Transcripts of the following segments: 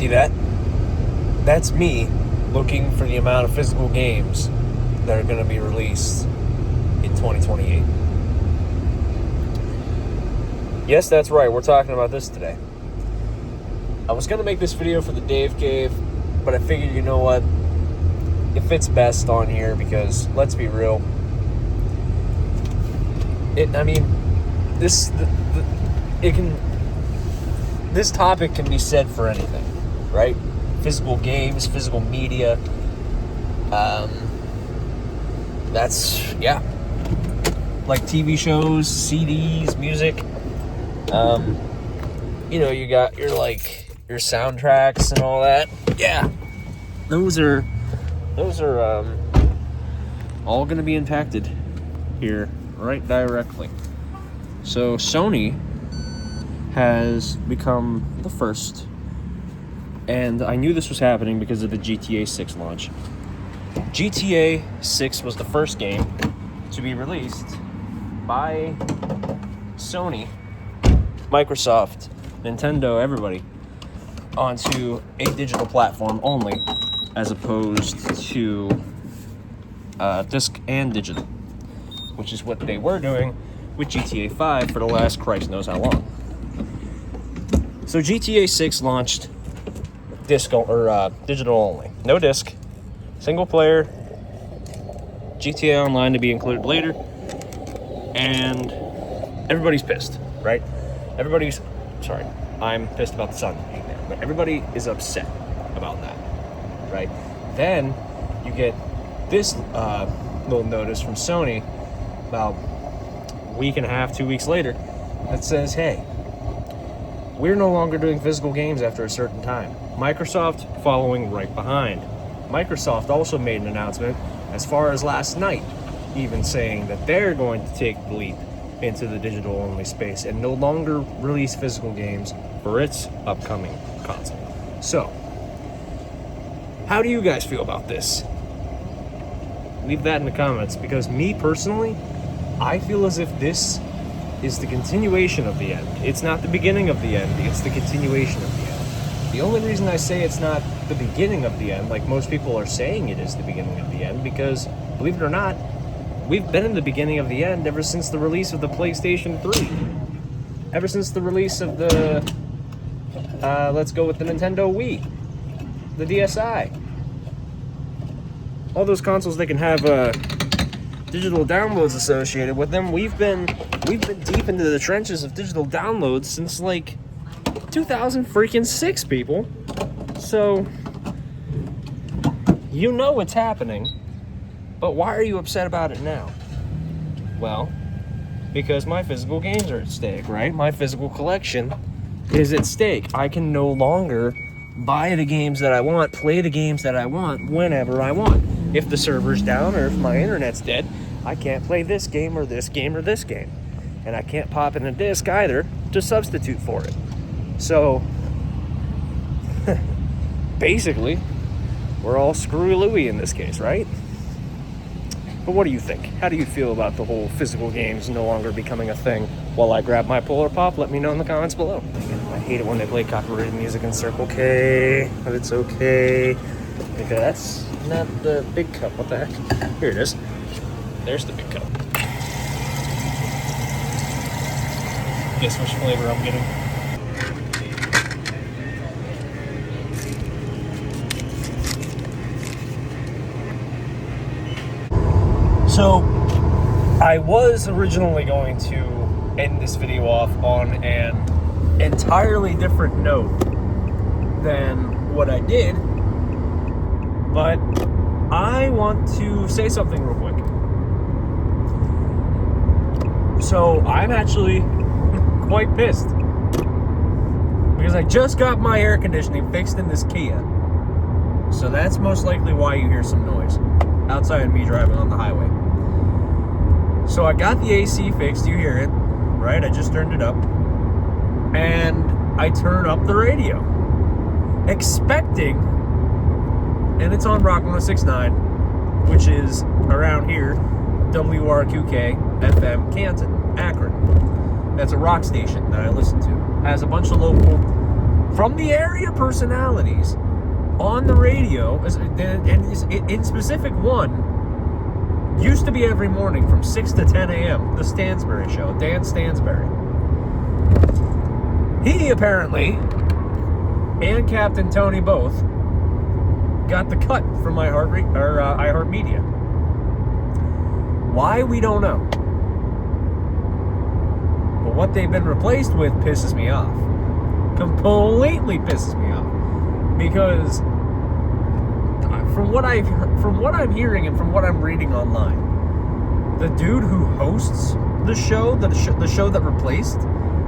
see that? That's me looking for the amount of physical games that are going to be released in 2028. Yes, that's right. We're talking about this today. I was going to make this video for the Dave Cave, but I figured, you know what? It fits best on here because, let's be real, this topic can be said for anything, right? Physical games, physical media. Like TV shows, CDs, music. You got your soundtracks and all that. Yeah, those are all going to be impacted here right directly. So Sony has become the first, and I knew this was happening because of the GTA 6 launch. GTA 6 was the first game to be released by Sony, Microsoft, Nintendo, everybody, onto a digital platform only, as opposed to disc and digital, which is what they were doing with GTA 5 for the last Christ knows how long. So GTA 6 launched digital only, no disc, single player, GTA Online to be included later, and everybody's pissed, right? I'm pissed about the sun being there, but everybody is upset about that, right? Then you get this little notice from Sony about a week and a half, 2 weeks later, that says, hey, we're no longer doing physical games after a certain time. Microsoft following right behind. Microsoft also made an announcement as far as last night, even saying that they're going to take the leap into the digital-only space and no longer release physical games for its upcoming console. So, how do you guys feel about this? Leave that in the comments, because me personally, I feel as if this is the continuation of the end. It's not the beginning of the end, it's the continuation of the end. The only reason I say it's not the beginning of the end, like most people are saying it is the beginning of the end, because, believe it or not, we've been in the beginning of the end ever since the release of the PlayStation 3. Ever since the release of the, let's go with the Nintendo Wii, the DSi. All those consoles, they can have digital downloads associated with them. We've been deep into the trenches of digital downloads since like 2006, people. So you know what's happening, but why are you upset about it now? Well, because my physical games are at stake, right? My physical collection is at stake. I can no longer buy the games that I want, play the games that I want, whenever I want. If the server's down or if my internet's dead, I can't play this game or this game or this game. And I can't pop in a disc either to substitute for it. So, basically, we're all screwy Louie in this case, right? But what do you think? How do you feel about the whole physical games no longer becoming a thing? While I grab my Polar Pop, let me know in the comments below. I hate it when they play copyrighted music in Circle K, but it's okay. Because that's not the big cup. What the heck? Here it is. There's the big cup. Guess which flavor I'm getting? So, I was originally going to end this video off on an entirely different note than what I did, but I want to say something real quick. So, I'm actually quite pissed because I just got my air conditioning fixed in this Kia. So that's most likely why you hear some noise outside of me driving on the highway. So I got the AC fixed, you hear it, right? I just turned it up. And I turn up the radio, expecting, and it's on Rock 106.9, which is around here, WRQK FM Canton, Akron. That's a rock station that I listen to. Has a bunch of local from the area personalities on the radio, and in specific one, used to be every morning from 6 to 10 a.m., the Stansbury Show, Dan Stansbury. He apparently, and Captain Tony both, got the cut from iHeartMedia. Why, we don't know. But what they've been replaced with pisses me off. Completely pisses me off. Because from what I'm hearing and from what I'm reading online, the dude who hosts the show that replaced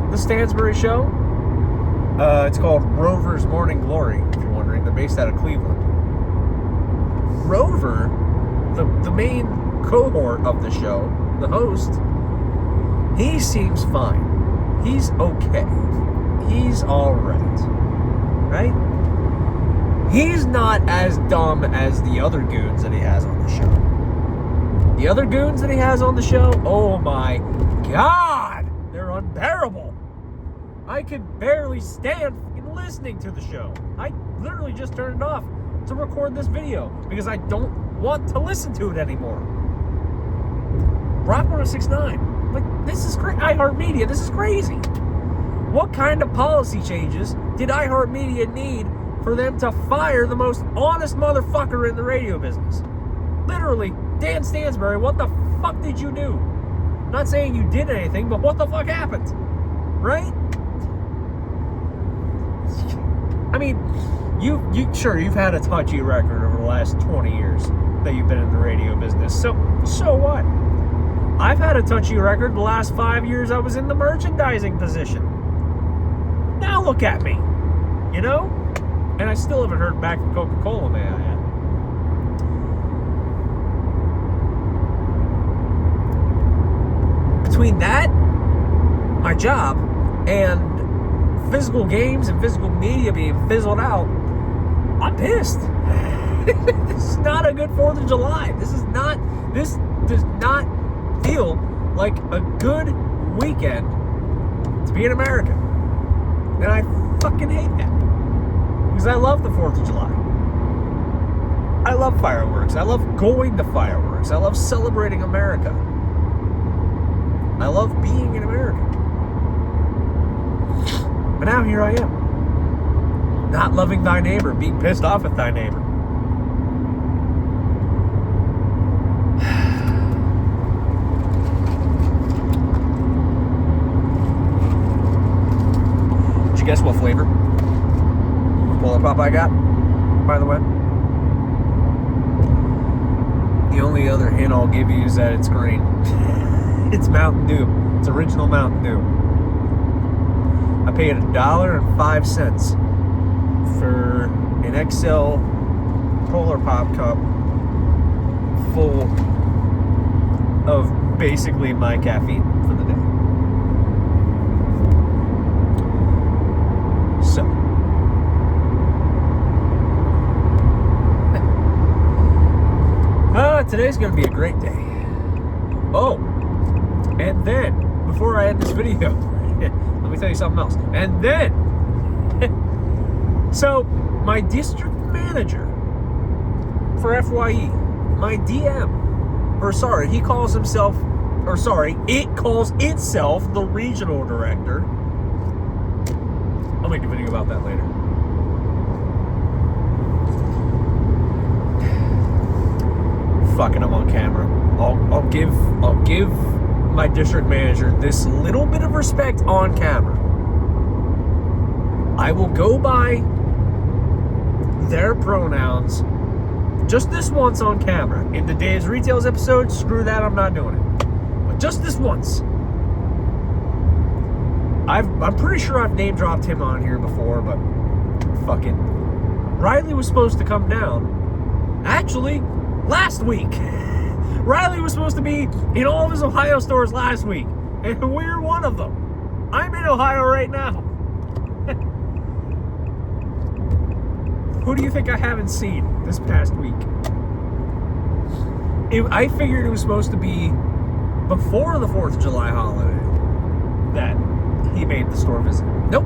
the Stansbury Show, it's called Rover's Morning Glory, if you're wondering. They're based out of Cleveland. Rover, the main cohort of the show, the host, he seems fine. He's okay. He's alright. Right? He's not as dumb as the other goons that he has on the show. The other goons that he has on the show, oh my God, they're unbearable. I could barely stand listening to the show. I literally just turned it off to record this video because I don't want to listen to it anymore. Rock 106.9. Like, this is crazy. iHeartMedia, this is crazy. What kind of policy changes did iHeartMedia need for them to fire the most honest motherfucker in the radio business? Literally, Dan Stansbury, what the fuck did you do? Not saying you did anything, but what the fuck happened? Right? I mean, you've had a touchy record over the last 20 years that you've been in the radio business. So what? I've had a touchy record the last 5 years I was in the merchandising position. Now look at me. You know? And I still haven't heard back from Coca-Cola, may I add. Between that, my job, and physical games and physical media being fizzled out, I'm pissed. This is not a good 4th of July. This does not feel like a good weekend to be an American. And I fucking hate that. Because I love the 4th of July. I love fireworks. I love going to fireworks. I love celebrating America. I love being an American. But now here I am. Not loving thy neighbor, being pissed off at thy neighbor. Did you guess what flavor Polar Pop I got, by the way? The only other hint I'll give you is that it's green. It's Mountain Dew. It's original Mountain Dew. I paid $1.05 for an XL Polar Pop cup full of basically my caffeine for the day. So, today's going to be a great day. Oh, and then, before I end this video, let me tell you something else. And then, so, my district manager for FYE, my DM, he calls himself, it calls itself the regional director. I'll make a video about that later. Fucking, I'm on camera. I'll give my district manager this little bit of respect on camera. I will go by their pronouns just this once on camera. In the Dave's Retails episode, screw that, I'm not doing it. But just this once. I'm pretty sure I've name dropped him on here before, but fuck it. Riley was supposed to come down. Actually, last week. Riley was supposed to be in all of his Ohio stores last week, and we're one of them. I'm in Ohio right now. Who do you think I haven't seen this past week? I figured it was supposed to be before the 4th of July holiday that he made the store visit. Nope.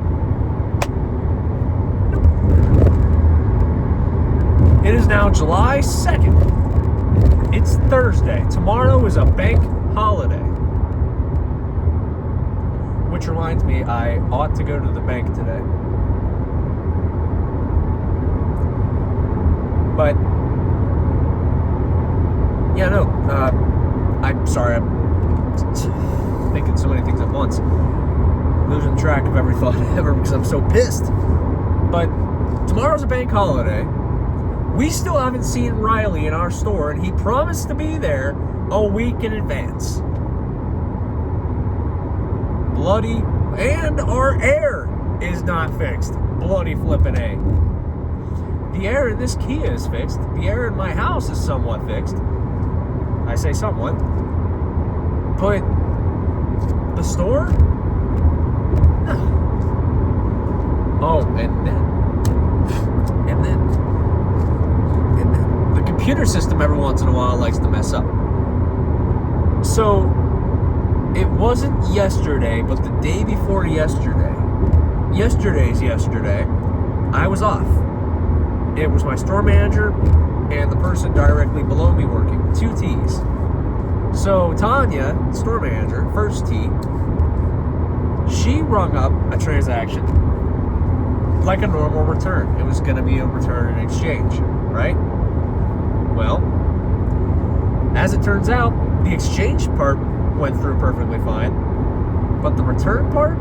It is now July 2nd. It's Thursday. Tomorrow is a bank holiday. Which reminds me, I ought to go to the bank today. But, yeah, no, I'm sorry, I'm thinking so many things at once. Losing track of every thought ever because I'm so pissed. But tomorrow's a bank holiday. We still haven't seen Riley in our store, and he promised to be there a week in advance. Bloody, and our air is not fixed. Bloody flippin' A. The air in this Kia is fixed. The air in my house is somewhat fixed. I say somewhat. But the store? No. Oh, and then the computer system every once in a while likes to mess up. So it wasn't yesterday, but the day before yesterday. Yesterday's yesterday, I was off. It was my store manager and the person directly below me working. 2 T's. So Tanya, store manager, first T, she rung up a transaction like a normal return. It was going to be a return and exchange, right? Well, as it turns out, the exchange part went through perfectly fine, but the return part,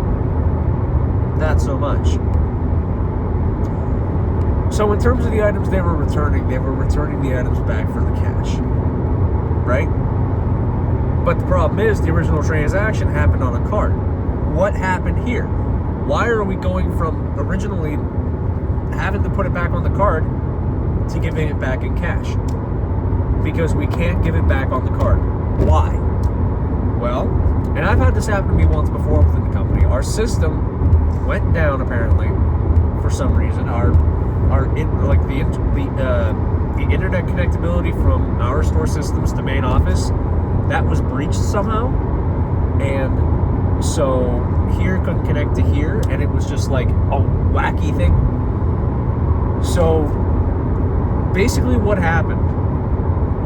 not so much. So in terms of the items they were returning the items back for the cash, right? But the problem is the original transaction happened on a card. What happened here? Why are we going from originally having to put it back on the card to giving it back in cash? Because we can't give it back on the card. Why? Well, and I've had this happen to me once before within the company. Our system went down apparently for some reason. The internet connectability from our store systems to main office, that was breached somehow, and so here couldn't connect to here, and it was just like a wacky thing. So basically what happened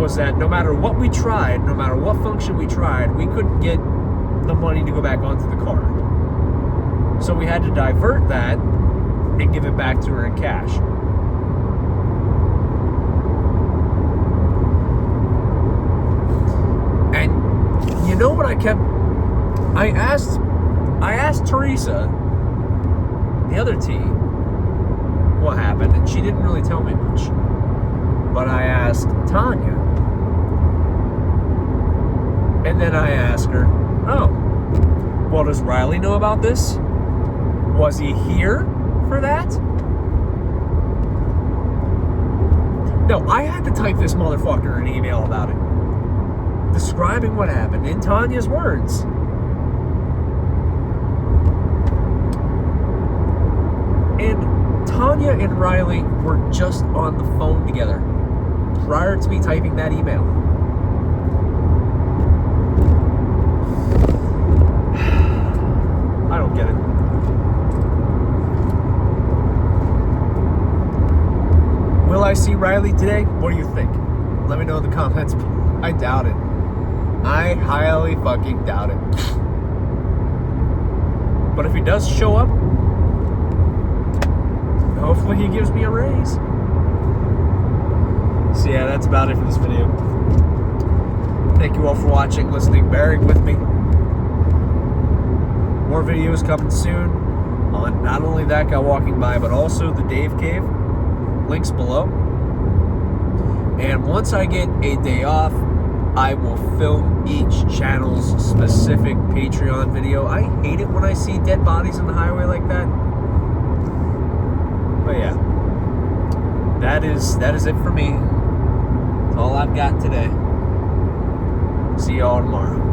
was that no matter what we tried, no matter what function we tried, we couldn't get the money to go back onto the card. So we had to divert that and give it back to her in cash. And you know what I asked Teresa, the other T, what happened, and she didn't really tell me much. But I asked Tanya, and then I asked her, oh, well, does Riley know about this? Was he here for that? No, I had to type this motherfucker an email about it, describing what happened in Tanya's words. And Tanya and Riley were just on the phone together prior to me typing that email. I don't get it. Will I see Riley today? What do you think? Let me know in the comments. I doubt it. I highly fucking doubt it. But if he does show up, hopefully he gives me a raise. So yeah, that's about it for this video. Thank you all for watching, listening, bearing with me. More videos coming soon on not only That Guy Walking By, but also the Dave Cave. Links below. And once I get a day off, I will film each channel's specific Patreon video. I hate it when I see dead bodies on the highway like that. But yeah, that is it for me. That's all I've got today. See y'all tomorrow.